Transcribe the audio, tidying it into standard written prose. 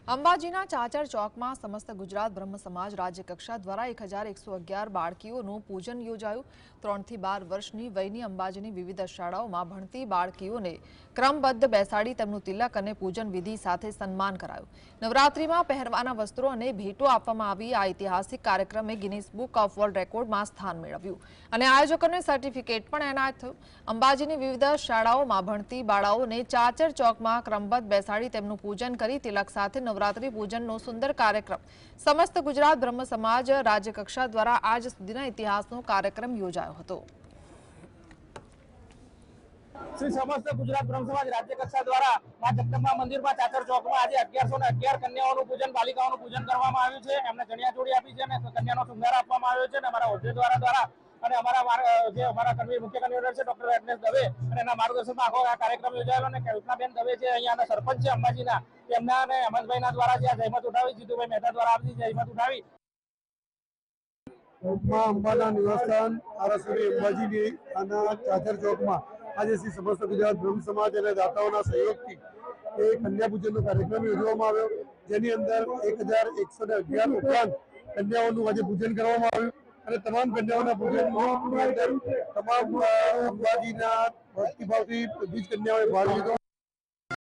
અંબાજીના ચાચર ચોકમાં સમસ્ત ગુજરાત બ્રહ્મ સમાજ રાજ્યકક્ષા દ્વારા 1111 બાળકીઓનું પૂજન યોજાયું। 3 થી 12 વર્ષની વયની અંબાજીની વિવિધ શાળાઓમાં ભણતી બાળકીઓને ક્રમબદ્ધ બેસાડી તેમનું તિલક અને પૂજન વિધિ સાથે સન્માન કરાયું। નવરાત્રિમાં પહેરવાના વસ્ત્રો અને ભેટો આપવામાં આવી આ ઐતિહાસિક કાર્યક્રમે ગિનીસ બુક ઓફ વર્લ્ડ રેકોર્ડમાં સ્થાન મેળવ્યું અને આયોજકોને સર્ટિફિકેટ પણ એનાયત થયું। અંબાજીની વિવિધ શાળાઓમાં ભણતી બાળાઓને ચાચર ચોકમાં ક્રમબદ્ધ બેસાડી તેમનું પૂજન કરી તિલક સાથે नवरात्रि पूजन सुंदर कार्यक्रम समस्त गुजरात ब्रह्म समाज राज्यकक्षा द्वारा आज सुधीना इतिहासनो कार्यक्रम योजायो हतो। श्री समस्त गुजरात ब्रह्म समाज राज्यकक्षा द्वारा मां जगदंबा मंदिर में चाचर चौक में आज 1111 कन्याओं पूजन बालिकाओं पूजन करवामां आव्युं छे। एमने चणियाचोળી आपी छे અને कन्यानो शृंगार आपवामां આવ્યો છે અને અમારા હોદ્દેદારો દ્વારા અને અમારા મુખ્ય કન્વીનર છે ડોક્ટર એગ્નેસ દવે અને એના માર્ગદર્શનમાં આખો આ કાર્યક્રમ યોજાયેલો અને કલ્પનાબેન દવે છે અહીંયાના સરપંચ છે અંબાજીના તેમના અને અમરભાઈના દ્વારા જે જહેમત ઉઠાવી જીતુભાઈ મહેતા દ્વારા આપની જહેમત ઉઠાવી માં અંબાના નિવાસસ્થાન આરાસુરી અંબાજીની આના ચાચર ચોકમાં આજે શ્રી સમસ્ત ગુજરાત બ્રહ્મ સમાજ અને દાતાઓના સહયોગથી એક કન્યા પૂજનનો કાર્યક્રમ યોજવામાં આવ્યો, જેની અંદર 1111 ઉપરાંત કન્યાઓનું આજે પૂજન કરવામાં આવ્યું અને તમામ કન્યાઓના પૂજનની અંદર તમામ અંબાજીના ભક્તિભાવથી બધી જ કન્યાઓએ ભાગ લીધો।